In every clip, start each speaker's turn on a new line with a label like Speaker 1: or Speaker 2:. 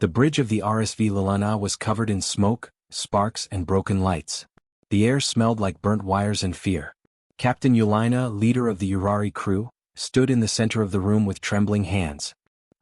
Speaker 1: The bridge of the RSV Lilana was covered in smoke, sparks, and broken lights. The air smelled like burnt wires and fear. Captain Yelena, leader of the Urari crew, stood in the center of the room with trembling hands.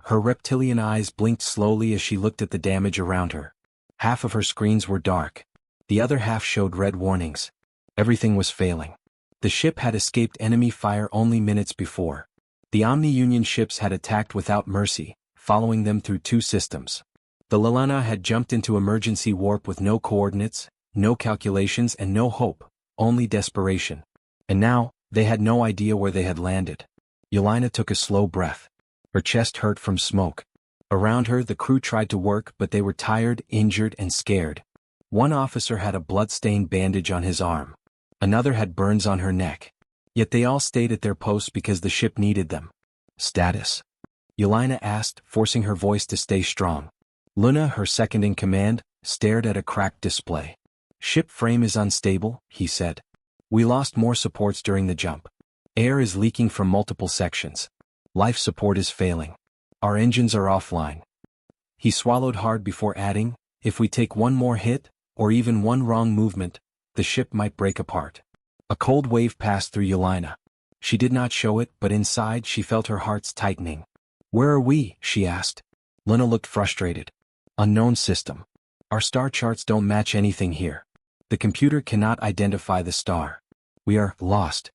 Speaker 1: Her reptilian eyes blinked slowly as she looked at the damage around her. Half of her screens were dark. The other half showed red warnings. Everything was failing. The ship had escaped enemy fire only minutes before. The Omni-Union ships had attacked without mercy, following them through 2 systems. The Lilana had jumped into emergency warp with no coordinates, no calculations, and no hope, only desperation. And now, they had no idea where they had landed. Yelena took a slow breath. Her chest hurt from smoke. Around her, the crew tried to work, but they were tired, injured, and scared. One officer had a blood-stained bandage on his arm. Another had burns on her neck. Yet they all stayed at their posts because the ship needed them. Status? Yelena asked, forcing her voice to stay strong. Luna, her second in command, stared at a cracked display. Ship frame is unstable, he said. We lost more supports during the jump. Air is leaking from multiple sections. Life support is failing. Our engines are offline. He swallowed hard before adding, if we take one more hit, or even one wrong movement, the ship might break apart. A cold wave passed through Yelena. She did not show it, but inside she felt her heart's tightening. Where are we? She asked. Luna looked frustrated. Unknown system. Our star charts don't match anything here. The computer cannot identify the star. We are lost.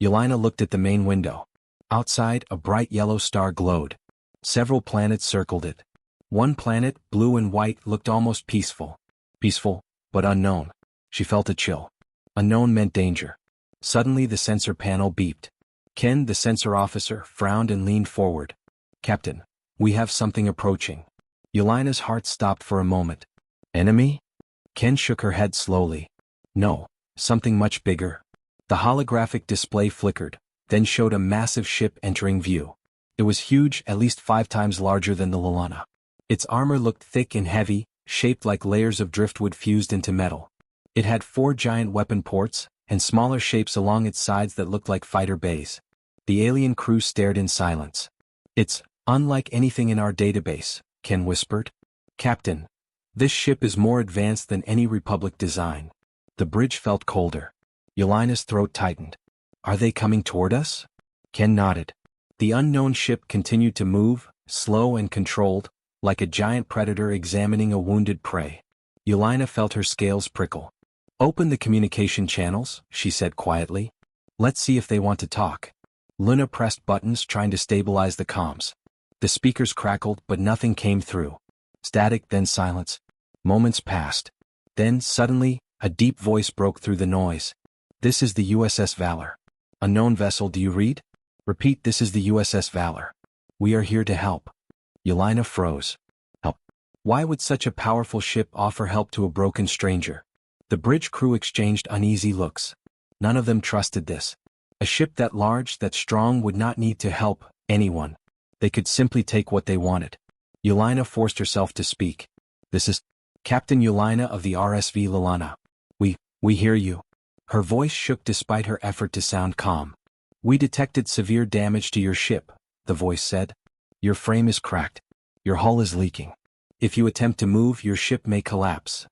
Speaker 1: Yelena looked at the main window. Outside, a bright yellow star glowed. Several planets circled it. One planet, blue and white, looked almost peaceful. Peaceful, but unknown. She felt a chill. Unknown meant danger. Suddenly the sensor panel beeped. Ken, the sensor officer, frowned and leaned forward. Captain, we have something approaching. Yelena's heart stopped for a moment. Enemy? Ken shook her head slowly. No, something much bigger. The holographic display flickered, then showed a massive ship entering view. It was huge, at least 5 times larger than the Lilana. Its armor looked thick and heavy, shaped like layers of driftwood fused into metal. It had 4 giant weapon ports, and smaller shapes along its sides that looked like fighter bays. The alien crew stared in silence. It's unlike anything in our database, Ken whispered. Captain, this ship is more advanced than any Republic design. The bridge felt colder. Yelena's throat tightened. Are they coming toward us? Ken nodded. The unknown ship continued to move, slow and controlled, like a giant predator examining a wounded prey. Yelena felt her scales prickle. Open the communication channels, she said quietly. Let's see if they want to talk. Luna pressed buttons trying to stabilize the comms. The speakers crackled, but nothing came through. Static, then silence. Moments passed. Then, suddenly, a deep voice broke through the noise. This is the USS Valor. Unknown vessel, do you read? Repeat, this is the USS Valor. We are here to help. Yelena froze. Help. Why would such a powerful ship offer help to a broken stranger? The bridge crew exchanged uneasy looks. None of them trusted this. A ship that large, that strong, would not need to help anyone. They could simply take what they wanted. Yelena forced herself to speak. This is Captain Yelena of the RSV Lilana. We hear you. Her voice shook despite her effort to sound calm. We detected severe damage to your ship, the voice said. Your frame is cracked. Your hull is leaking. If you attempt to move, your ship may collapse.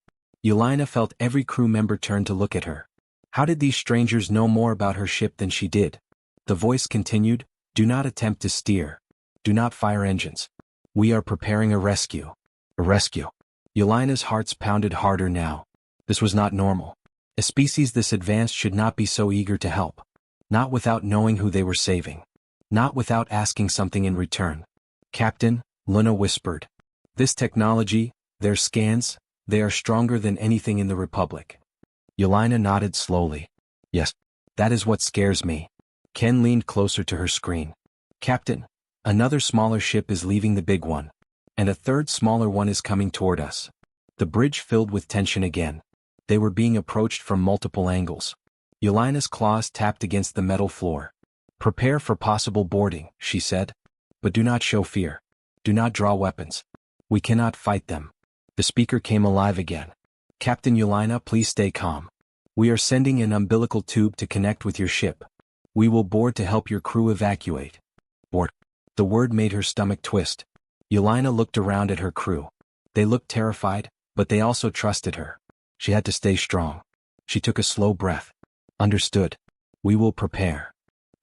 Speaker 1: Yelena felt every crew member turn to look at her. How did these strangers know more about her ship than she did? The voice continued, do not attempt to steer. Do not fire engines. We are preparing a rescue. A rescue. Yelena's hearts pounded harder now. This was not normal. A species this advanced should not be so eager to help. Not without knowing who they were saving. Not without asking something in return. Captain, Luna whispered. This technology, their scans, they are stronger than anything in the Republic. Yelena nodded slowly. Yes, that is what scares me. Ken leaned closer to her screen. Captain, another smaller ship is leaving the big one. And a third smaller one is coming toward us. The bridge filled with tension again. They were being approached from multiple angles. Yelena's claws tapped against the metal floor. Prepare for possible boarding, she said. But do not show fear. Do not draw weapons. We cannot fight them. The speaker came alive again. Captain Yelena, please stay calm. We are sending an umbilical tube to connect with your ship. We will board to help your crew evacuate. Board. The word made her stomach twist. Yelena looked around at her crew. They looked terrified, but they also trusted her. She had to stay strong. She took a slow breath. Understood. We will prepare.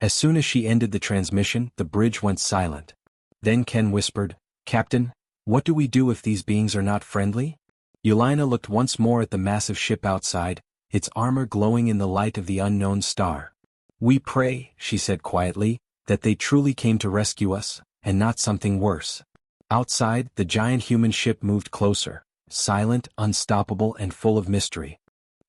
Speaker 1: As soon as she ended the transmission, the bridge went silent. Then Ken whispered, Captain, what do we do if these beings are not friendly? Yelena looked once more at the massive ship outside, its armor glowing in the light of the unknown star. We pray, she said quietly, that they truly came to rescue us, and not something worse. Outside, the giant human ship moved closer, silent, unstoppable, and full of mystery.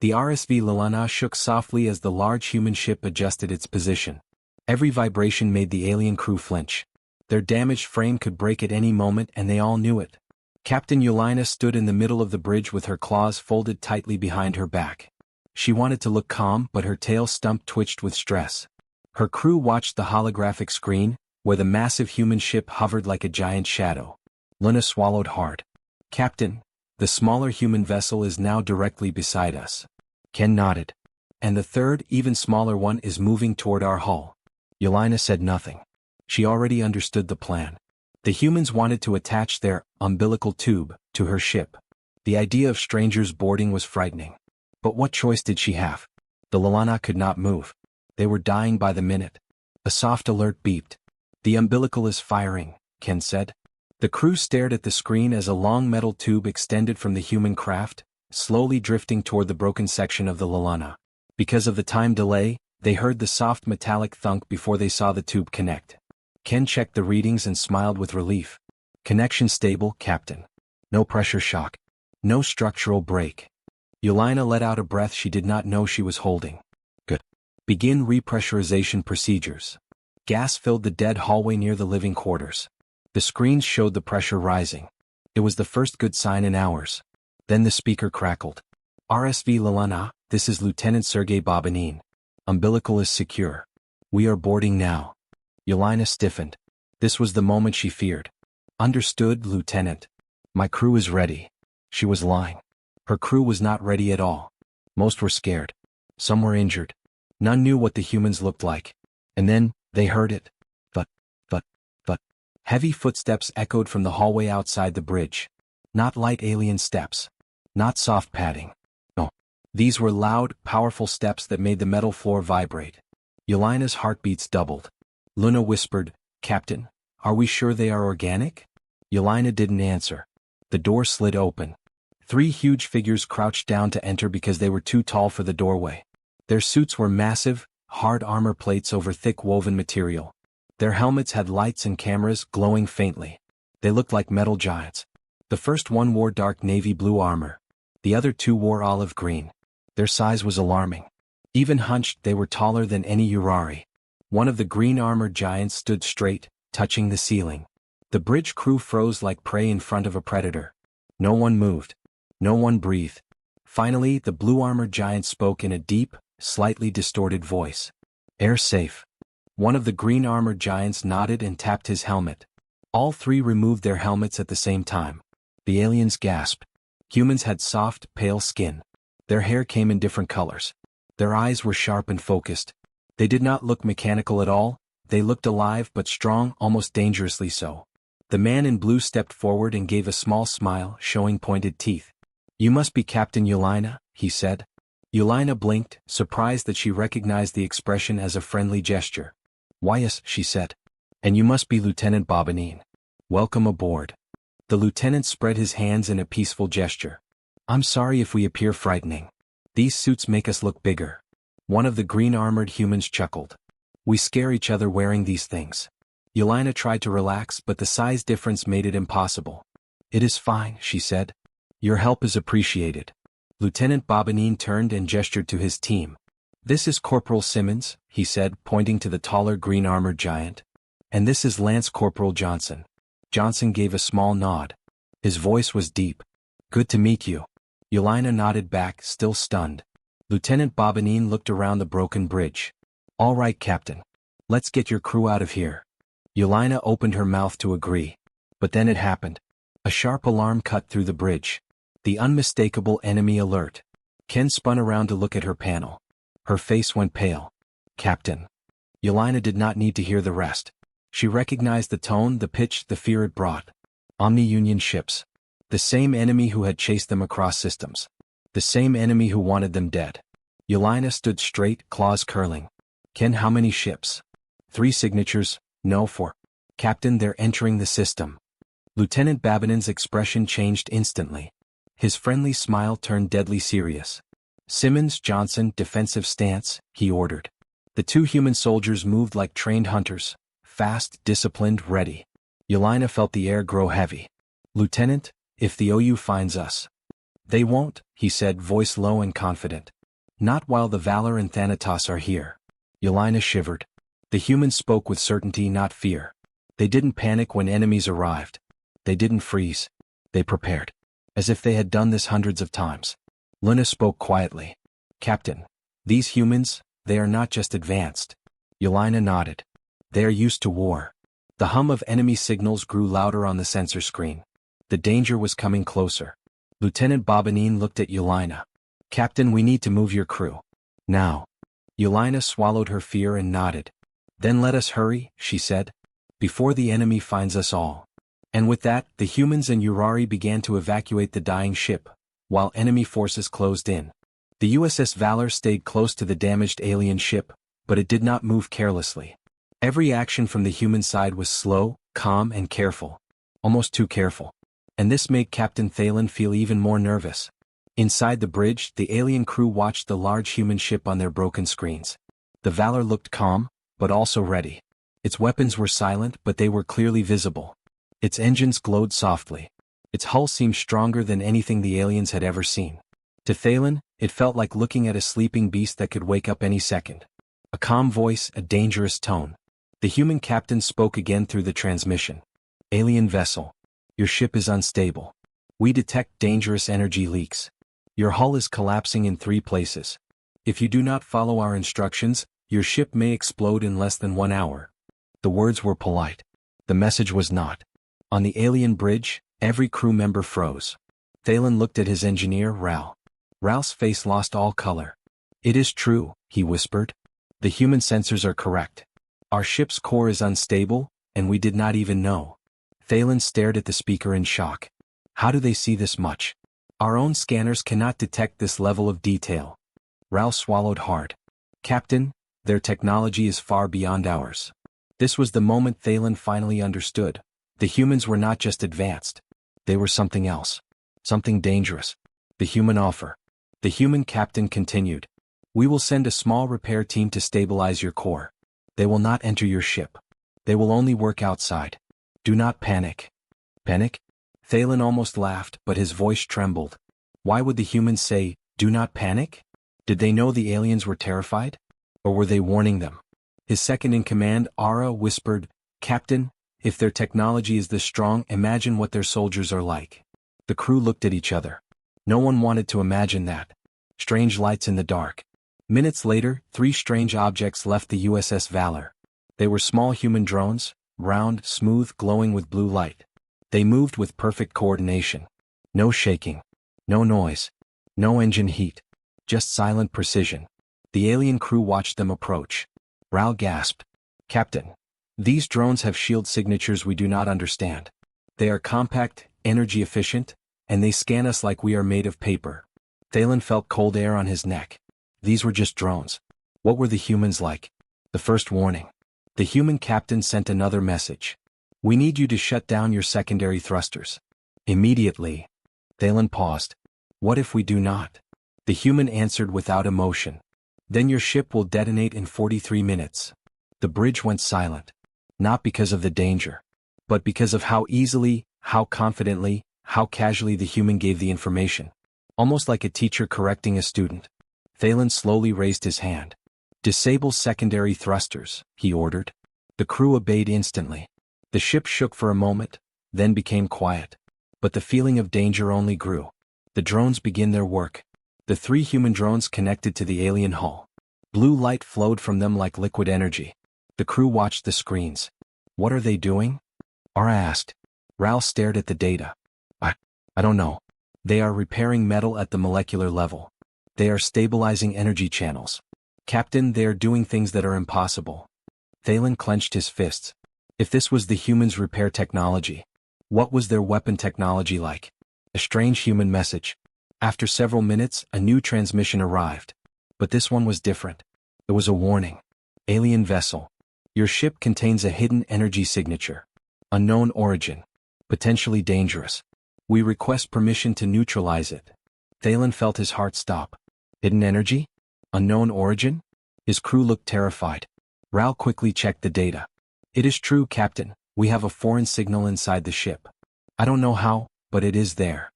Speaker 1: The RSV Lilana shook softly as the large human ship adjusted its position. Every vibration made the alien crew flinch. Their damaged frame could break at any moment, and they all knew it. Captain Yelena stood in the middle of the bridge with her claws folded tightly behind her back. She wanted to look calm, but her tail stump twitched with stress. Her crew watched the holographic screen, where the massive human ship hovered like a giant shadow. Luna swallowed hard. Captain, the smaller human vessel is now directly beside us. Ken nodded. And the third, even smaller one is moving toward our hull. Yelena said nothing. She already understood the plan. The humans wanted to attach their umbilical tube to her ship. The idea of strangers boarding was frightening. But what choice did she have? The Lilana could not move. They were dying by the minute. A soft alert beeped. The umbilical is firing, Ken said. The crew stared at the screen as a long metal tube extended from the human craft, slowly drifting toward the broken section of the Lilana. Because of the time delay, they heard the soft metallic thunk before they saw the tube connect. Ken checked the readings and smiled with relief. Connection stable, Captain. No pressure shock. No structural break. Yelena let out a breath she did not know she was holding. Good. Begin repressurization procedures. Gas filled the dead hallway near the living quarters. The screens showed the pressure rising. It was the first good sign in hours. Then the speaker crackled. RSV Lilana, this is Lieutenant Sergei Bobanin. Umbilical is secure. We are boarding now. Yelena stiffened. This was the moment she feared. Understood, Lieutenant. My crew is ready. She was lying. Her crew was not ready at all. Most were scared. Some were injured. None knew what the humans looked like. And then, they heard it. But. Heavy footsteps echoed from the hallway outside the bridge. Not light alien steps. Not soft padding. No. These were loud, powerful steps that made the metal floor vibrate. Yelena's heartbeats doubled. Luna whispered, Captain, are we sure they are organic? Yelena didn't answer. The door slid open. 3 huge figures crouched down to enter because they were too tall for the doorway. Their suits were massive, hard armor plates over thick woven material. Their helmets had lights and cameras glowing faintly. They looked like metal giants. The first one wore dark navy blue armor. The other 2 wore olive green. Their size was alarming. Even hunched, they were taller than any Urari. One of the green-armored giants stood straight, touching the ceiling. The bridge crew froze like prey in front of a predator. No one moved. No one breathed. Finally, the blue-armored giant spoke in a deep, slightly distorted voice. Air safe. One of the green-armored giants nodded and tapped his helmet. All 3 removed their helmets at the same time. The aliens gasped. Humans had soft, pale skin. Their hair came in different colors. Their eyes were sharp and focused. They did not look mechanical at all. They looked alive but strong, almost dangerously so. The man in blue stepped forward and gave a small smile, showing pointed teeth. You must be Captain Yelena, he said. Yelena blinked, surprised that she recognized the expression as a friendly gesture. Why yes, she said. And you must be Lieutenant Bobanin. Welcome aboard. The lieutenant spread his hands in a peaceful gesture. I'm sorry if we appear frightening. These suits make us look bigger. One of the green-armored humans chuckled. We scare each other wearing these things. Yelena tried to relax, but the size difference made it impossible. It is fine, she said. Your help is appreciated. Lieutenant Bobanin turned and gestured to his team. This is Corporal Simmons, he said, pointing to the taller green-armored giant. And this is Lance Corporal Johnson. Johnson gave a small nod. His voice was deep. Good to meet you. Yelena nodded back, still stunned. Lieutenant Bobanin looked around the broken bridge. All right, Captain. Let's get your crew out of here. Yelena opened her mouth to agree. But then it happened. A sharp alarm cut through the bridge. The unmistakable enemy alert. Ken spun around to look at her panel. Her face went pale. Captain. Yelena did not need to hear the rest. She recognized the tone, the pitch, the fear it brought. Omni-Union ships. The same enemy who had chased them across systems. The same enemy who wanted them dead. Yelena stood straight, claws curling. Ken, how many ships? 3 signatures, no 4. Captain, they're entering the system. Lieutenant Babinon's expression changed instantly. His friendly smile turned deadly serious. Simmons, Johnson, defensive stance, he ordered. The 2 human soldiers moved like trained hunters, fast, disciplined, ready. Yelena felt the air grow heavy. Lieutenant, if the OU finds us. They won't, he said, voice low and confident. Not while the Valor and Thanatos are here. Yelena shivered. The humans spoke with certainty, not fear. They didn't panic when enemies arrived. They didn't freeze. They prepared. As if they had done this hundreds of times. Luna spoke quietly. Captain, these humans, they are not just advanced. Yelena nodded. They are used to war. The hum of enemy signals grew louder on the sensor screen. The danger was coming closer. Lieutenant Bobanine looked at Yelena. Captain, we need to move your crew. Now. Yelena swallowed her fear and nodded. Then let us hurry, she said. Before the enemy finds us all. And with that, the humans and Urari began to evacuate the dying ship, while enemy forces closed in. The USS Valor stayed close to the damaged alien ship, but it did not move carelessly. Every action from the human side was slow, calm, and careful. Almost too careful. And this made Captain Thalen feel even more nervous. Inside the bridge, the alien crew watched the large human ship on their broken screens. The Valor looked calm, but also ready. Its weapons were silent, but they were clearly visible. Its engines glowed softly. Its hull seemed stronger than anything the aliens had ever seen. To Thalen, it felt like looking at a sleeping beast that could wake up any second. A calm voice, a dangerous tone. The human captain spoke again through the transmission. Alien vessel. Your ship is unstable. We detect dangerous energy leaks. Your hull is collapsing in 3 places. If you do not follow our instructions, your ship may explode in less than 1 hour. The words were polite. The message was not. On the alien bridge, every crew member froze. Thalen looked at his engineer, Ral. Ral's face lost all color. It is true, he whispered. The human sensors are correct. Our ship's core is unstable, and we did not even know. Thalen stared at the speaker in shock. How do they see this much? Our own scanners cannot detect this level of detail. Ral swallowed hard. Captain, their technology is far beyond ours. This was the moment Thalen finally understood. The humans were not just advanced. They were something else. Something dangerous. The human offer. The human captain continued. We will send a small repair team to stabilize your core. They will not enter your ship. They will only work outside. Do not panic. Panic? Thalen almost laughed, but his voice trembled. Why would the humans say, do not panic? Did they know the aliens were terrified? Or were they warning them? His second-in-command, Ara, whispered, Captain, if their technology is this strong, imagine what their soldiers are like. The crew looked at each other. No one wanted to imagine that. Strange lights in the dark. Minutes later, 3 strange objects left the USS Valor. They were small human drones, round, smooth, glowing with blue light. They moved with perfect coordination. No shaking. No noise. No engine heat. Just silent precision. The alien crew watched them approach. Ral gasped. Captain, these drones have shield signatures we do not understand. They are compact, energy efficient, and they scan us like we are made of paper. Thalen felt cold air on his neck. These were just drones. What were the humans like? The first warning. The human captain sent another message. We need you to shut down your secondary thrusters. Immediately. Thalen paused. What if we do not? The human answered without emotion. Then your ship will detonate in 43 minutes. The bridge went silent. Not because of the danger, but because of how easily, how confidently, how casually the human gave the information. Almost like a teacher correcting a student. Thalen slowly raised his hand. Disable secondary thrusters, he ordered. The crew obeyed instantly. The ship shook for a moment, then became quiet. But the feeling of danger only grew. The drones began their work. The 3 human drones connected to the alien hull. Blue light flowed from them like liquid energy. The crew watched the screens. What are they doing? Ara asked. Ral stared at the data. I don't know. They are repairing metal at the molecular level. They are stabilizing energy channels. Captain, they are doing things that are impossible. Thalen clenched his fists. If this was the humans' repair technology, what was their weapon technology like? A strange human message. After several minutes, a new transmission arrived. But this one was different. It was a warning. Alien vessel. Your ship contains a hidden energy signature. Unknown origin. Potentially dangerous. We request permission to neutralize it. Thalen felt his heart stop. Hidden energy? Unknown origin? His crew looked terrified. Ral quickly checked the data. It is true, Captain. We have a foreign signal inside the ship. I don't know how, but it is there.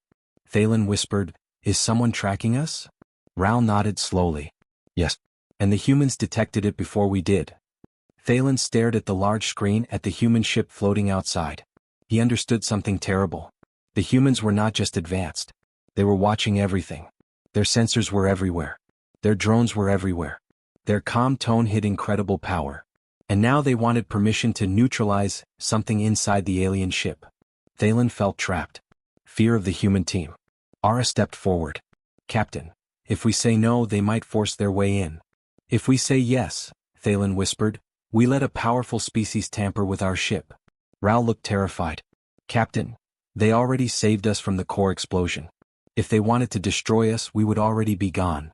Speaker 1: Thalen whispered, Is someone tracking us? Ral nodded slowly. Yes. And the humans detected it before we did. Thalen stared at the large screen at the human ship floating outside. He understood something terrible. The humans were not just advanced. They were watching everything. Their sensors were everywhere. Their drones were everywhere. Their calm tone hid incredible power. And now they wanted permission to neutralize something inside the alien ship. Thalen felt trapped. Fear of the human team. Ara stepped forward. Captain, if we say no, they might force their way in. If we say yes, Thalen whispered, we let a powerful species tamper with our ship. Ral looked terrified. Captain, they already saved us from the core explosion. If they wanted to destroy us, we would already be gone.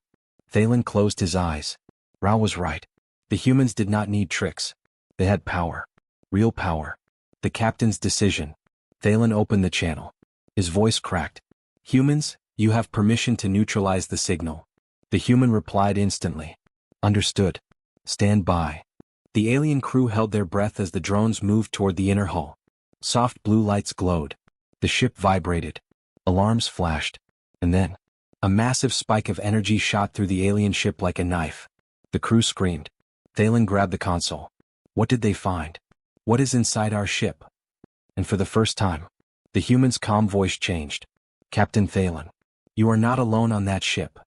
Speaker 1: Thalen closed his eyes. Ral was right. The humans did not need tricks. They had power. Real power. The captain's decision. Thalen opened the channel. His voice cracked. Humans, you have permission to neutralize the signal. The human replied instantly. Understood. Stand by. The alien crew held their breath as the drones moved toward the inner hull. Soft blue lights glowed. The ship vibrated. Alarms flashed. And then, a massive spike of energy shot through the alien ship like a knife. The crew screamed. Thalen grabbed the console. What did they find? What is inside our ship? And for the first time, the human's calm voice changed. Captain Thalen, you are not alone on that ship.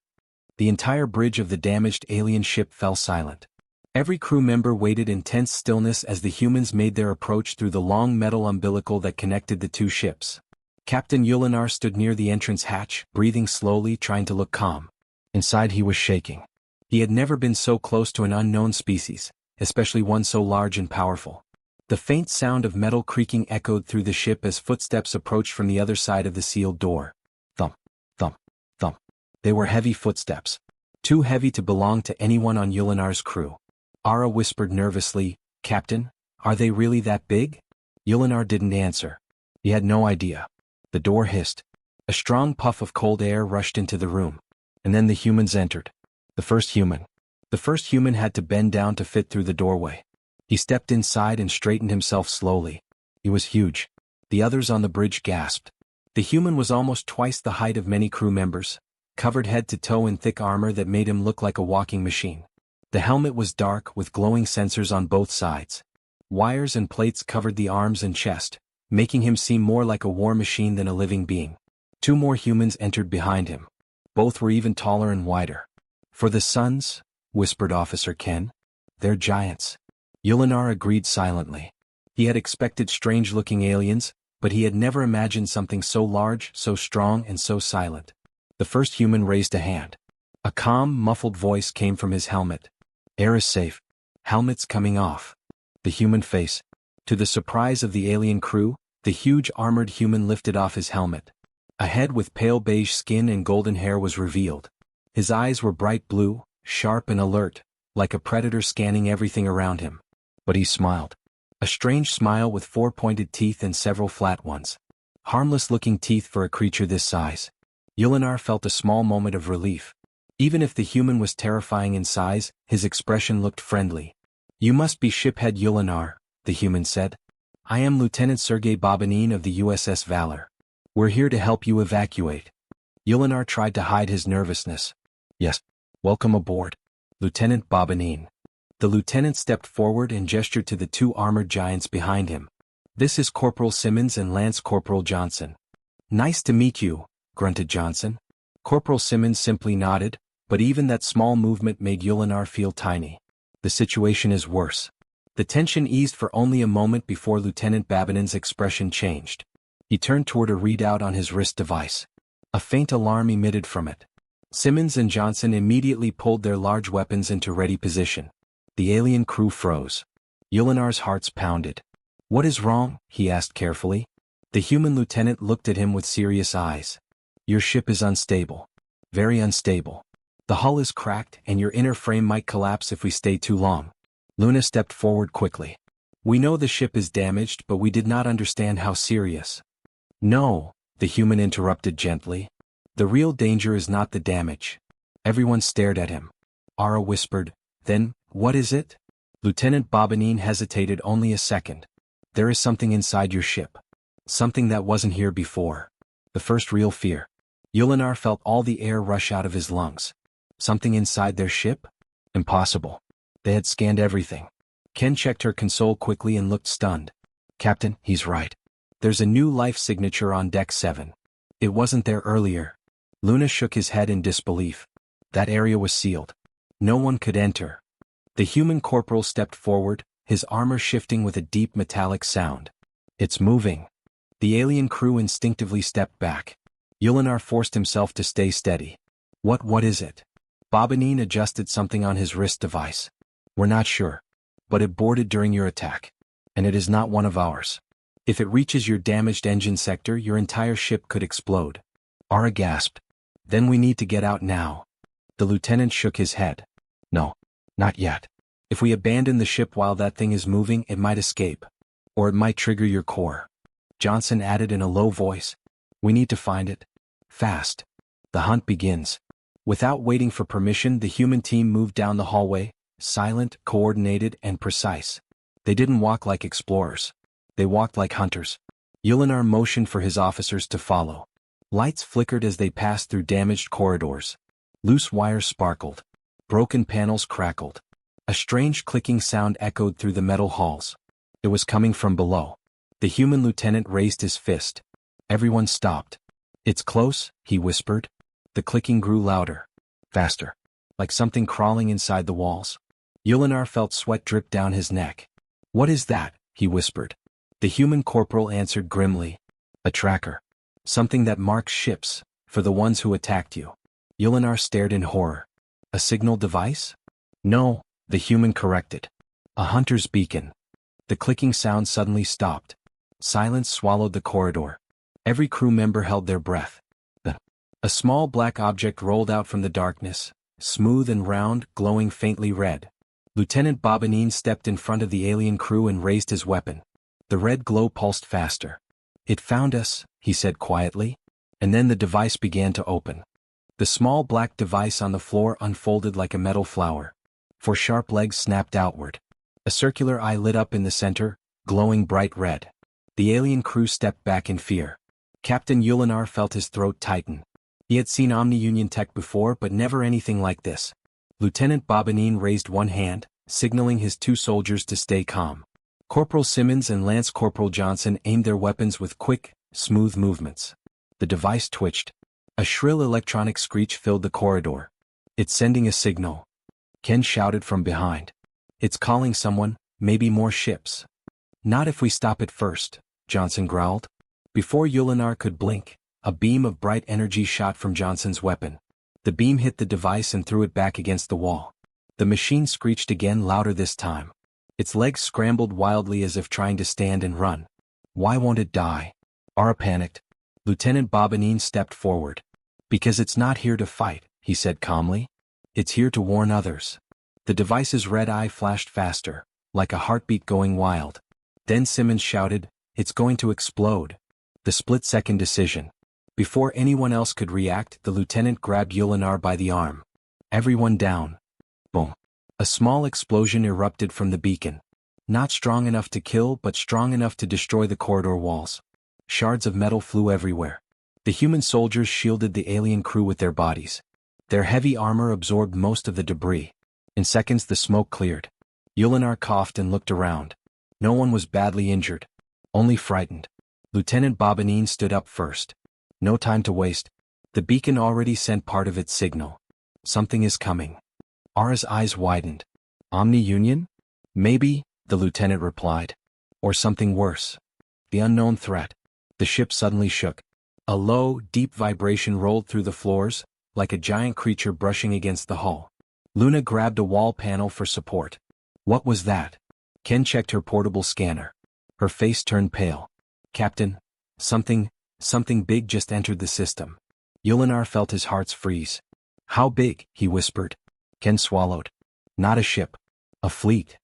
Speaker 1: The entire bridge of the damaged alien ship fell silent. Every crew member waited in tense stillness as the humans made their approach through the long metal umbilical that connected the two ships. Captain Yulinar stood near the entrance hatch, breathing slowly, trying to look calm. Inside he was shaking. He had never been so close to an unknown species, especially one so large and powerful. The faint sound of metal creaking echoed through the ship as footsteps approached from the other side of the sealed door. Thump, thump, thump. They were heavy footsteps. Too heavy to belong to anyone on Yulinar's crew. Ara whispered nervously, Captain, are they really that big? Yulinar didn't answer. He had no idea. The door hissed. A strong puff of cold air rushed into the room. And then the humans entered. The first human had to bend down to fit through the doorway. He stepped inside and straightened himself slowly. He was huge. The others on the bridge gasped. The human was almost twice the height of many crew members, covered head to toe in thick armor that made him look like a walking machine. The helmet was dark with glowing sensors on both sides. Wires and plates covered the arms and chest, making him seem more like a war machine than a living being. Two more humans entered behind him. Both were even taller and wider. For the Sons, whispered Officer Ken. They're giants. Yulinar agreed silently. He had expected strange-looking aliens, but he had never imagined something so large, so strong, and so silent. The first human raised a hand. A calm, muffled voice came from his helmet. Air is safe. Helmet's coming off. The human face. To the surprise of the alien crew, the huge armored human lifted off his helmet. A head with pale beige skin and golden hair was revealed. His eyes were bright blue, sharp and alert, like a predator scanning everything around him. But he smiled. A strange smile with 4 pointed teeth and several flat ones. Harmless-looking teeth for a creature this size. Yulinar felt a small moment of relief. Even if the human was terrifying in size, his expression looked friendly. You must be shiphead Yulinar, the human said. I am Lieutenant Sergei Bobanin of the USS Valor. We're here to help you evacuate. Yulinar tried to hide his nervousness. Yes. Welcome aboard, Lieutenant Bobanin. The lieutenant stepped forward and gestured to the two armored giants behind him. This is Corporal Simmons and Lance Corporal Johnson. Nice to meet you, grunted Johnson. Corporal Simmons simply nodded, but even that small movement made Yulinar feel tiny. The situation is worse. The tension eased for only a moment before Lieutenant Bobanin's expression changed. He turned toward a readout on his wrist device. A faint alarm emitted from it. Simmons and Johnson immediately pulled their large weapons into ready position. The alien crew froze. Yulinar's hearts pounded. What is wrong? He asked carefully. The human lieutenant looked at him with serious eyes. Your ship is unstable. Very unstable. The hull is cracked and your inner frame might collapse if we stay too long. Luna stepped forward quickly. We know the ship is damaged, but we did not understand how serious. No, the human interrupted gently. The real danger is not the damage. Everyone stared at him. Ara whispered, then, what is it? Lieutenant Bobanine hesitated only a second. There is something inside your ship. Something that wasn't here before. The first real fear. Yulinar felt all the air rush out of his lungs. Something inside their ship? Impossible. They had scanned everything. Ken checked her console quickly and looked stunned. Captain, he's right. There's a new life signature on Deck 7. It wasn't there earlier. Luna shook his head in disbelief. That area was sealed. No one could enter. The human corporal stepped forward, his armor shifting with a deep metallic sound. It's moving. The alien crew instinctively stepped back. Yulinar forced himself to stay steady. What is it? Bobanine adjusted something on his wrist device. We're not sure. But it boarded during your attack. And it is not one of ours. If it reaches your damaged engine sector, your entire ship could explode. Ara gasped. Then we need to get out now. The lieutenant shook his head. No, not yet. If we abandon the ship while that thing is moving, it might escape. Or it might trigger your core. Johnson added in a low voice. We need to find it. Fast. The hunt begins. Without waiting for permission, the human team moved down the hallway, silent, coordinated, and precise. They didn't walk like explorers. They walked like hunters. Yulinar motioned for his officers to follow. Lights flickered as they passed through damaged corridors. Loose wires sparkled. Broken panels crackled. A strange clicking sound echoed through the metal halls. It was coming from below. The human lieutenant raised his fist. Everyone stopped. It's close, he whispered. The clicking grew louder. Faster. Like something crawling inside the walls. Yulinar felt sweat drip down his neck. What is that? He whispered. The human corporal answered grimly. A tracker. Something that marks ships, for the ones who attacked you. Yulinar stared in horror. A signal device? No, the human corrected. A hunter's beacon. The clicking sound suddenly stopped. Silence swallowed the corridor. Every crew member held their breath. A small black object rolled out from the darkness, smooth and round, glowing faintly red. Lieutenant Bobanine stepped in front of the alien crew and raised his weapon. The red glow pulsed faster. It found us, he said quietly. And then the device began to open. The small black device on the floor unfolded like a metal flower. Four sharp legs snapped outward. A circular eye lit up in the center, glowing bright red. The alien crew stepped back in fear. Captain Yulinar felt his throat tighten. He had seen Omni-Union tech before, but never anything like this. Lieutenant Bobanine raised one hand, signaling his two soldiers to stay calm. Corporal Simmons and Lance Corporal Johnson aimed their weapons with quick, smooth movements. The device twitched. A shrill electronic screech filled the corridor. It's sending a signal. Ken shouted from behind. It's calling someone, maybe more ships. Not if we stop it first, Johnson growled. Before Yulinar could blink, a beam of bright energy shot from Johnson's weapon. The beam hit the device and threw it back against the wall. The machine screeched again, louder this time. Its legs scrambled wildly as if trying to stand and run. Why won't it die? Ara panicked. Lieutenant Bobanine stepped forward. Because it's not here to fight, he said calmly. It's here to warn others. The device's red eye flashed faster, like a heartbeat going wild. Then Simmons shouted, it's going to explode. The split-second decision. Before anyone else could react, the lieutenant grabbed Yulinar by the arm. Everyone down. Boom. A small explosion erupted from the beacon. Not strong enough to kill, but strong enough to destroy the corridor walls. Shards of metal flew everywhere. The human soldiers shielded the alien crew with their bodies. Their heavy armor absorbed most of the debris. In seconds the smoke cleared. Yulinar coughed and looked around. No one was badly injured. Only frightened. Lieutenant Bobanine stood up first. No time to waste. The beacon already sent part of its signal. Something is coming. Ara's eyes widened. Omni-Union? Maybe, the lieutenant replied. Or something worse. The unknown threat. The ship suddenly shook. A low, deep vibration rolled through the floors, like a giant creature brushing against the hull. Luna grabbed a wall panel for support. What was that? Ken checked her portable scanner. Her face turned pale. Captain, something big just entered the system. Yulinar felt his heart freeze. How big? He whispered. Ken swallowed. Not a ship. A fleet.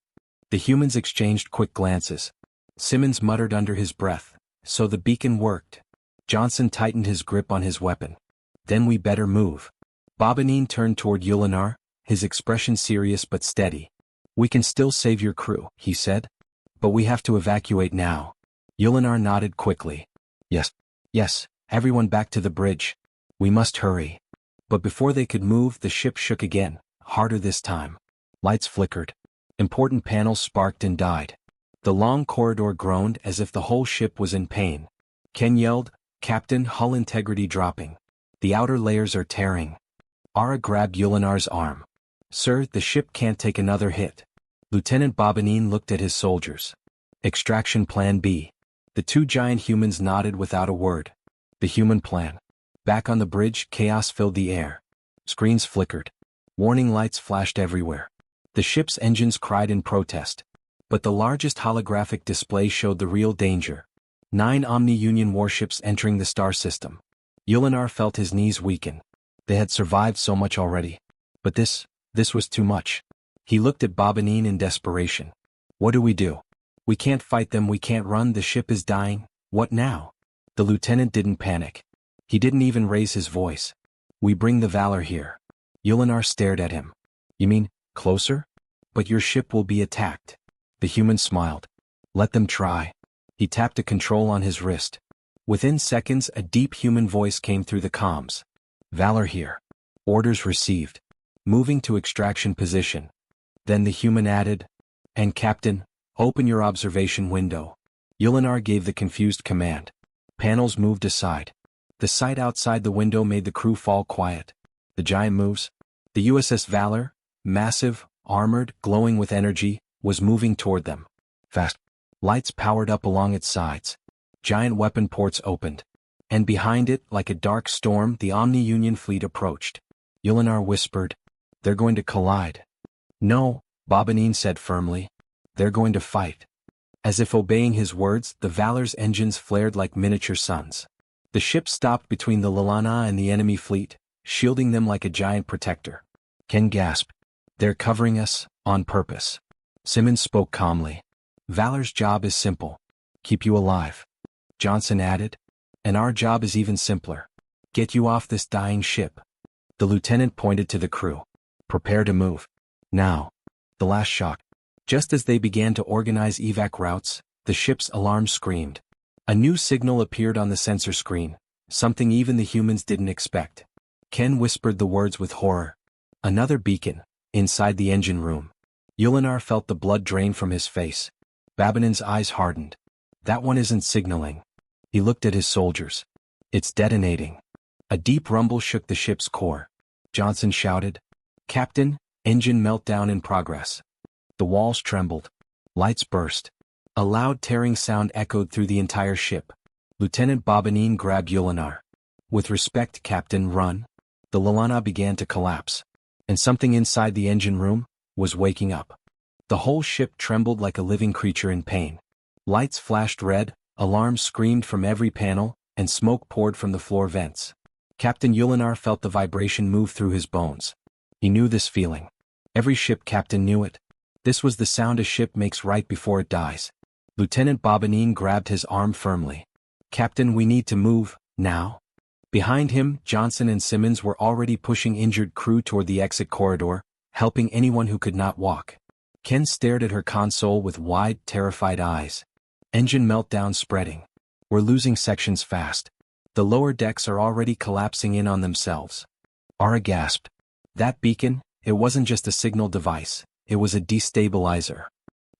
Speaker 1: The humans exchanged quick glances. Simmons muttered under his breath. So the beacon worked. Johnson tightened his grip on his weapon. Then we better move. Bobanine turned toward Yulinar, his expression serious but steady. We can still save your crew, he said. But we have to evacuate now. Yulinar nodded quickly. Yes. Yes, everyone back to the bridge. We must hurry. But before they could move, the ship shook again, harder this time. Lights flickered. Important panels sparked and died. The long corridor groaned as if the whole ship was in pain. Ken yelled, Captain, hull integrity dropping. The outer layers are tearing. Ara grabbed Yulinar's arm. Sir, the ship can't take another hit. Lieutenant Bobanine looked at his soldiers. Extraction Plan B. The two giant humans nodded without a word. The human plan. Back on the bridge, chaos filled the air. Screens flickered. Warning lights flashed everywhere. The ship's engines cried in protest. But the largest holographic display showed the real danger. 9 Omni-Union warships entering the star system. Yulinar felt his knees weaken. They had survived so much already. But this was too much. He looked at Bobanine in desperation. What do? We can't fight them, we can't run, the ship is dying. What now? The lieutenant didn't panic. He didn't even raise his voice. We bring the Valor here. Yulinar stared at him. You mean, closer? But your ship will be attacked. The human smiled. Let them try. He tapped a control on his wrist. Within seconds, a deep human voice came through the comms. Valor here. Orders received. Moving to extraction position. Then the human added, and Captain, open your observation window. Yulinar gave the confused command. Panels moved aside. The sight outside the window made the crew fall quiet. The giant moves. The USS Valor, massive, armored, glowing with energy, was moving toward them. Fast. Lights powered up along its sides. Giant weapon ports opened. And behind it, like a dark storm, the Omni-Union fleet approached. Yulinar whispered, They're going to collide. No, Bobanine said firmly. They're going to fight. As if obeying his words, the Valor's engines flared like miniature suns. The ship stopped between the Lalana and the enemy fleet, shielding them like a giant protector. Ken gasped. They're covering us, on purpose. Simmons spoke calmly. Valor's job is simple. Keep you alive. Johnson added. And our job is even simpler. Get you off this dying ship. The lieutenant pointed to the crew. Prepare to move. Now. The last shock. Just as they began to organize evac routes, the ship's alarm screamed. A new signal appeared on the sensor screen, something even the humans didn't expect. Ken whispered the words with horror. Another beacon, inside the engine room. Yulinar felt the blood drain from his face. Babinen's eyes hardened. That one isn't signaling. He looked at his soldiers. It's detonating. A deep rumble shook the ship's core. Johnson shouted, Captain, engine meltdown in progress. The walls trembled. Lights burst. A loud tearing sound echoed through the entire ship. Lieutenant Bobanine grabbed Yulinar. With respect, Captain, run. The Lalana began to collapse. And something inside the engine room was waking up. The whole ship trembled like a living creature in pain. Lights flashed red, alarms screamed from every panel, and smoke poured from the floor vents. Captain Yulinar felt the vibration move through his bones. He knew this feeling. Every ship captain knew it. This was the sound a ship makes right before it dies. Lieutenant Bobanine grabbed his arm firmly. Captain, we need to move, now. Behind him, Johnson and Simmons were already pushing injured crew toward the exit corridor, helping anyone who could not walk. Ken stared at her console with wide, terrified eyes. Engine meltdown spreading. We're losing sections fast. The lower decks are already collapsing in on themselves. Ara gasped. That beacon, it wasn't just a signal device, it was a destabilizer.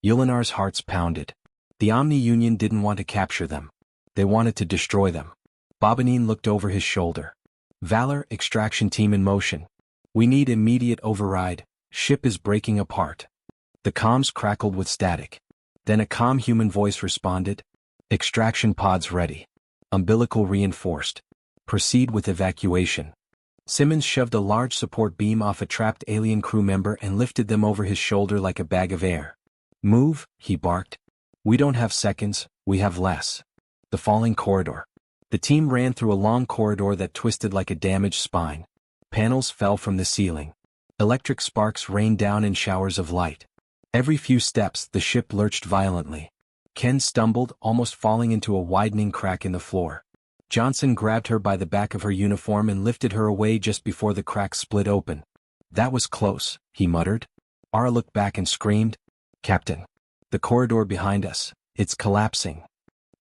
Speaker 1: Yulinar's hearts pounded. The Omni-Union didn't want to capture them. They wanted to destroy them. Bobanine looked over his shoulder. Valor, extraction team in motion. We need immediate override. Ship is breaking apart. The comms crackled with static. Then a calm human voice responded. Extraction pods ready. Umbilical reinforced. Proceed with evacuation. Simmons shoved a large support beam off a trapped alien crew member and lifted them over his shoulder like a bag of air. Move, he barked. We don't have seconds, we have less. The falling corridor. The team ran through a long corridor that twisted like a damaged spine. Panels fell from the ceiling. Electric sparks rained down in showers of light. Every few steps, the ship lurched violently. Ken stumbled, almost falling into a widening crack in the floor. Johnson grabbed her by the back of her uniform and lifted her away just before the crack split open. "That was close," he muttered. Ara looked back and screamed, "Captain! The corridor behind us, it's collapsing."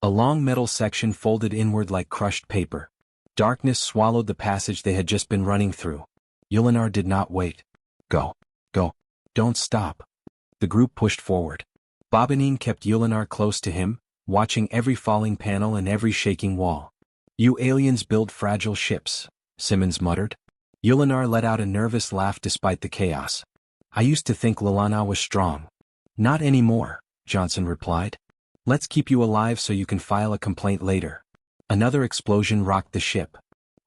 Speaker 1: A long metal section folded inward like crushed paper. Darkness swallowed the passage they had just been running through. Yulinar did not wait. "Go. Go. Don't stop." The group pushed forward. Bobanine kept Yulinar close to him, watching every falling panel and every shaking wall. "You aliens build fragile ships," Simmons muttered. Yulinar let out a nervous laugh despite the chaos. "I used to think Lalana was strong." "Not anymore," Johnson replied. "Let's keep you alive so you can file a complaint later." Another explosion rocked the ship.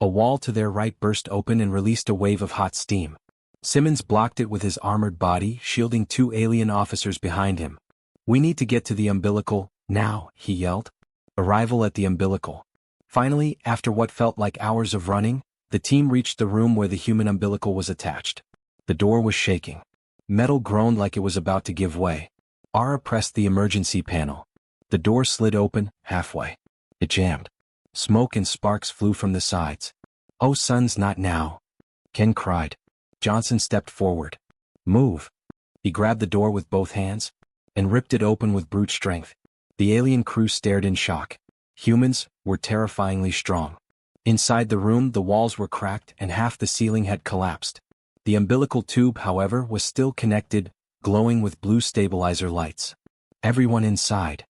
Speaker 1: A wall to their right burst open and released a wave of hot steam. Simmons blocked it with his armored body, shielding 2 alien officers behind him. "We need to get to the umbilical, now," he yelled. Arrival at the umbilical. Finally, after what felt like hours of running, the team reached the room where the human umbilical was attached. The door was shaking. Metal groaned like it was about to give way. Ara pressed the emergency panel. The door slid open, halfway. It jammed. Smoke and sparks flew from the sides. "Oh, sons, not now," Ken cried. Johnson stepped forward. "Move." He grabbed the door with both hands and ripped it open with brute strength. The alien crew stared in shock. Humans were terrifyingly strong. Inside the room, the walls were cracked and half the ceiling had collapsed. The umbilical tube, however, was still connected, glowing with blue stabilizer lights. "Everyone inside,"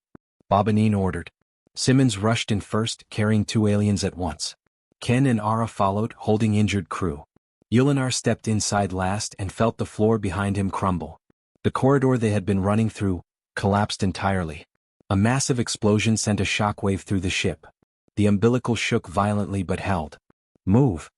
Speaker 1: Bobanine ordered. Simmons rushed in first, carrying 2 aliens at once. Ken and Ara followed, holding injured crew. Yulinar stepped inside last and felt the floor behind him crumble. The corridor they had been running through collapsed entirely. A massive explosion sent a shockwave through the ship. The umbilical shook violently but held. "Move,"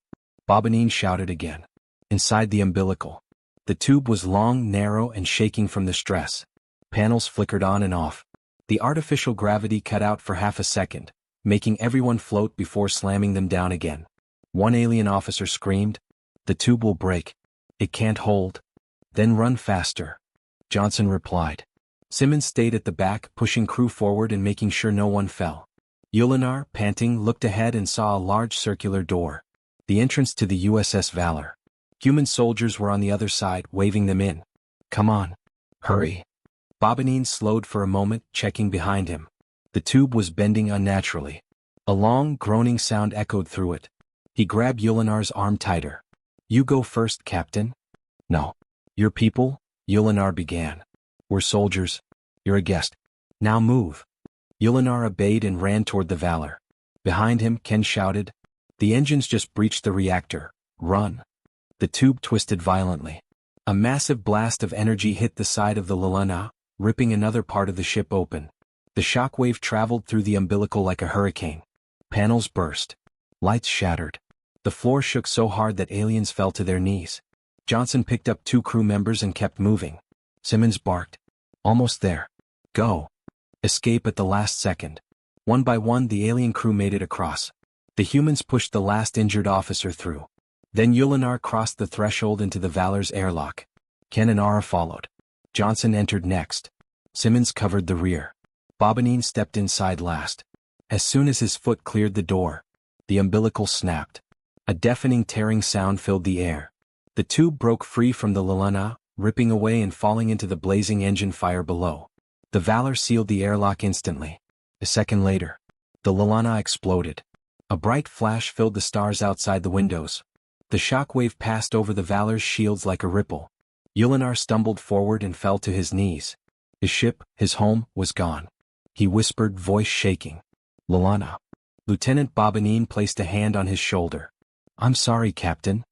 Speaker 1: Bobanine shouted again. Inside the umbilical. The tube was long, narrow, and shaking from the stress. Panels flickered on and off. The artificial gravity cut out for half a second, making everyone float before slamming them down again. One alien officer screamed, "The tube will break. It can't hold." "Then run faster," Johnson replied. Simmons stayed at the back, pushing crew forward and making sure no one fell. Yulinar, panting, looked ahead and saw a large circular door. The entrance to the USS Valor. Human soldiers were on the other side, waving them in. "Come on. Hurry." Bobanine slowed for a moment, checking behind him. The tube was bending unnaturally. A long, groaning sound echoed through it. He grabbed Yulinar's arm tighter. "You go first, Captain." "No. Your people," Yulinar began. "We're soldiers. You're a guest. Now move." Yulinar obeyed and ran toward the Valor. Behind him, Ken shouted, "The engines just breached the reactor. Run." The tube twisted violently. A massive blast of energy hit the side of the Lalana, ripping another part of the ship open. The shockwave traveled through the umbilical like a hurricane. Panels burst. Lights shattered. The floor shook so hard that aliens fell to their knees. Johnson picked up 2 crew members and kept moving. Simmons barked, "Almost there. Go." Escape at the last second. One by one, the alien crew made it across. The humans pushed the last injured officer through. Then Yulinar crossed the threshold into the Valor's airlock. Ken and Ara followed. Johnson entered next. Simmons covered the rear. Bobanine stepped inside last. As soon as his foot cleared the door, the umbilical snapped. A deafening tearing sound filled the air. The tube broke free from the Lalana, ripping away and falling into the blazing engine fire below. The Valor sealed the airlock instantly. A second later, the Lalana exploded. A bright flash filled the stars outside the windows. The shockwave passed over the Valor's shields like a ripple. Yulinar stumbled forward and fell to his knees. His ship, his home, was gone. He whispered, voice shaking. "Lalana." Lieutenant Bobanine placed a hand on his shoulder. "I'm sorry, Captain."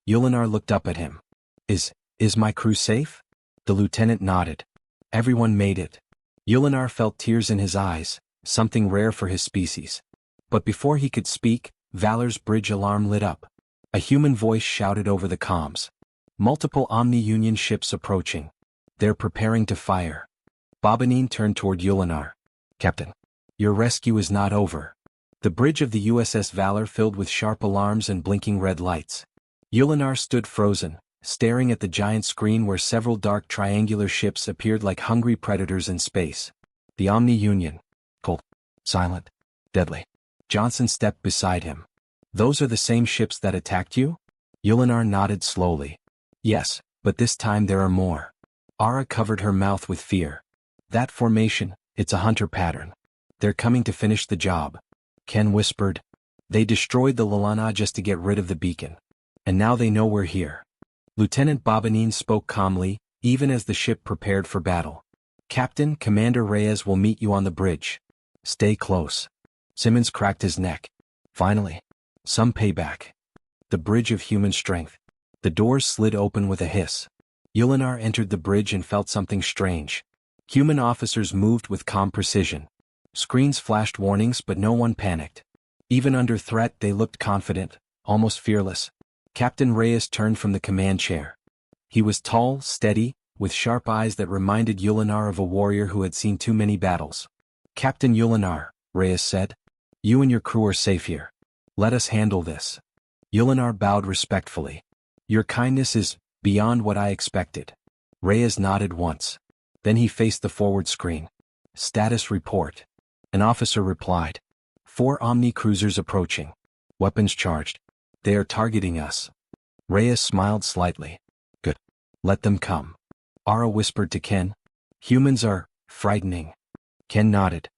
Speaker 1: Yulinar looked up at him. Is my crew safe?" The lieutenant nodded. "Everyone made it." Yulinar felt tears in his eyes, something rare for his species. But before he could speak, Valor's bridge alarm lit up. A human voice shouted over the comms. "Multiple Omni-Union ships approaching. They're preparing to fire." Bobanine turned toward Yulinar. "Captain, your rescue is not over." The bridge of the USS Valor filled with sharp alarms and blinking red lights. Yulinar stood frozen, staring at the giant screen where several dark triangular ships appeared like hungry predators in space. The Omni Union. Cold. Silent. Deadly. Johnson stepped beside him. Those are the same ships that attacked you? Yulinar nodded slowly. Yes, but this time there are more. Ara covered her mouth with fear. That formation, it's a hunter pattern. They're coming to finish the job. Ken whispered. They destroyed the Lalana just to get rid of the beacon. And now they know we're here. Lieutenant Bobanine spoke calmly, even as the ship prepared for battle. Captain, Commander Reyes will meet you on the bridge. Stay close. Simmons cracked his neck. Finally. Some payback. The bridge of human strength. The doors slid open with a hiss. Yulinar entered the bridge and felt something strange. Human officers moved with calm precision. Screens flashed warnings but no one panicked. Even under threat they looked confident, almost fearless. Captain Reyes turned from the command chair. He was tall, steady, with sharp eyes that reminded Yulinar of a warrior who had seen too many battles. Captain Yulinar, Reyes said. You and your crew are safe here. Let us handle this. Yulinar bowed respectfully. Your kindness is beyond what I expected. Reyes nodded once. Then he faced the forward screen. Status report. An officer replied. 4 Omni cruisers approaching. Weapons charged. They are targeting us. Reyes smiled slightly. Good. Let them come. Ara whispered to Ken. Humans are frightening. Ken nodded.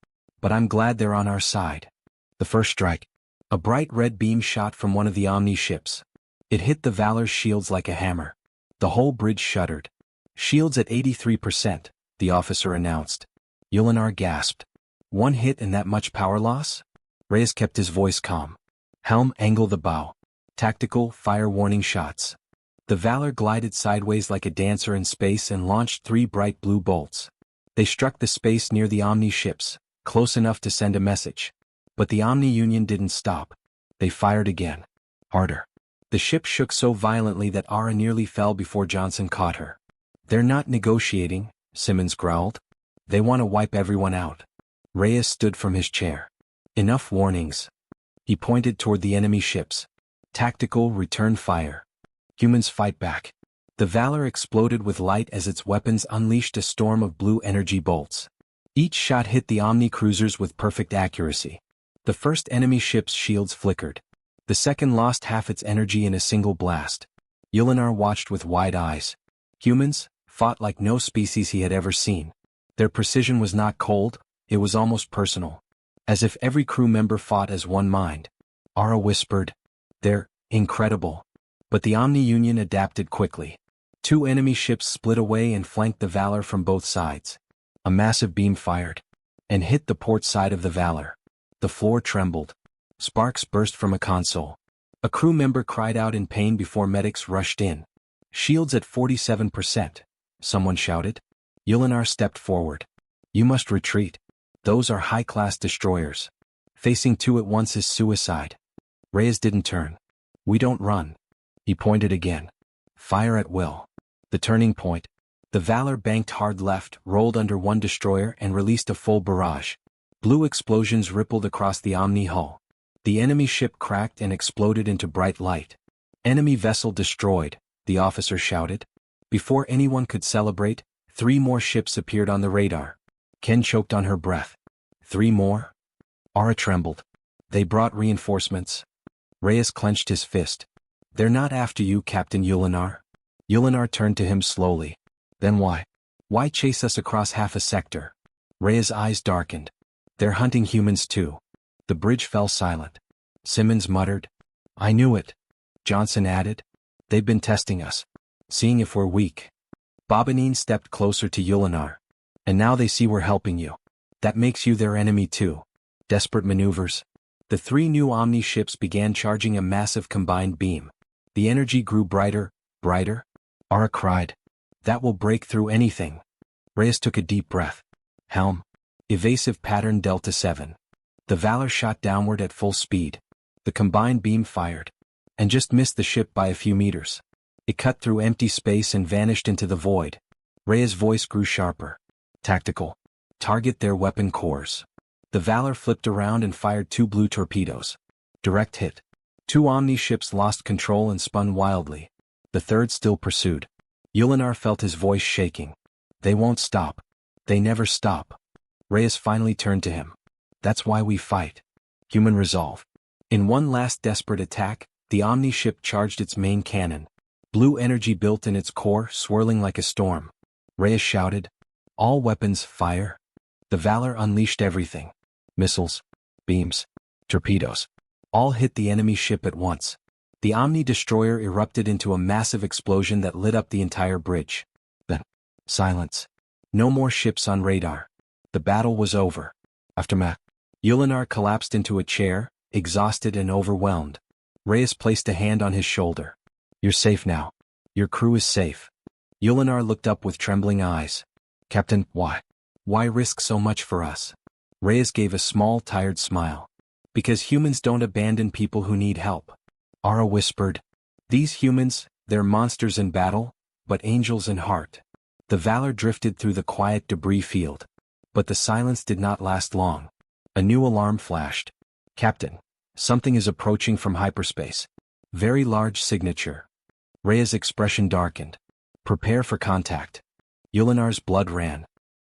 Speaker 1: But I'm glad they're on our side. The first strike. A bright red beam shot from one of the Omni ships. It hit the Valor's shields like a hammer. The whole bridge shuddered. Shields at 83%, the officer announced. Yulinar gasped. One hit and that much power loss? Reyes kept his voice calm. Helm, angle the bow. Tactical, fire warning shots. The Valor glided sideways like a dancer in space and launched 3 bright blue bolts. They struck the space near the Omni ships, close enough to send a message. But the Omni Union didn't stop. They fired again. Harder. The ship shook so violently that Ara nearly fell before Johnson caught her. They're not negotiating, Simmons growled. They want to wipe everyone out. Reyes stood from his chair. Enough warnings. He pointed toward the enemy ships. Tactical, return fire. Humans fight back. The Valor exploded with light as its weapons unleashed a storm of blue energy bolts. Each shot hit the Omni cruisers with perfect accuracy. The first enemy ship's shields flickered. The second lost half its energy in a single blast. Yulinar watched with wide eyes. Humans fought like no species he had ever seen. Their precision was not cold, it was almost personal. As if every crew member fought as one mind. Ara whispered. They're incredible. But the Omni Union adapted quickly. 2 enemy ships split away and flanked the Valor from both sides. A massive beam fired. And hit the port side of the Valor. The floor trembled. Sparks burst from a console. A crew member cried out in pain before medics rushed in. Shields at 47%, someone shouted. Yulinar stepped forward. You must retreat. Those are high-class destroyers. Facing 2 at once is suicide. Reyes didn't turn. We don't run. He pointed again. Fire at will. The turning point. The Valor banked hard left, rolled under one destroyer and released a full barrage. Blue explosions rippled across the Omni hull. The enemy ship cracked and exploded into bright light. Enemy vessel destroyed, the officer shouted. Before anyone could celebrate, 3 more ships appeared on the radar. Ken choked on her breath. 3 more? Ara trembled. They brought reinforcements. Reyes clenched his fist. They're not after you, Captain Yulinar. Yulinar turned to him slowly. Then why? Why chase us across half a sector? Reyes' eyes darkened. They're hunting humans too. The bridge fell silent. Simmons muttered. I knew it. Johnson added. They've been testing us. Seeing if we're weak. Bobanine stepped closer to Yulinar. And now they see we're helping you. That makes you their enemy too. Desperate maneuvers. The 3 new Omni ships began charging a massive combined beam. The energy grew brighter, brighter. Ara cried. That will break through anything. Reyes took a deep breath. Helm. Evasive pattern Delta 7. The Valor shot downward at full speed. The combined beam fired. And just missed the ship by a few meters. It cut through empty space and vanished into the void. Reyes' voice grew sharper. Tactical. Target their weapon cores. The Valor flipped around and fired 2 blue torpedoes. Direct hit. 2 Omni ships lost control and spun wildly. The third still pursued. Yulinar felt his voice shaking. They won't stop. They never stop. Reyes finally turned to him. That's why we fight. Human resolve. In one last desperate attack, the Omni ship charged its main cannon. Blue energy built in its core, swirling like a storm. Reyes shouted, "All weapons, fire!" The Valor unleashed everything. Missiles, beams, torpedoes. All hit the enemy ship at once. The Omni destroyer erupted into a massive explosion that lit up the entire bridge. Then, silence. No more ships on radar. The battle was over. Aftermath. Yulinar collapsed into a chair, exhausted and overwhelmed. Reyes placed a hand on his shoulder. You're safe now. Your crew is safe. Yulinar looked up with trembling eyes. Captain, why? Why risk so much for us? Reyes gave a small, tired smile. Because humans don't abandon people who need help. Ara whispered. These humans, they're monsters in battle, but angels in heart. The Valor drifted through the quiet debris field. But the silence did not last long. A new alarm flashed. Captain, something is approaching from hyperspace. Very large signature. Reyes' expression darkened. Prepare for contact. Yulinar's blood ran.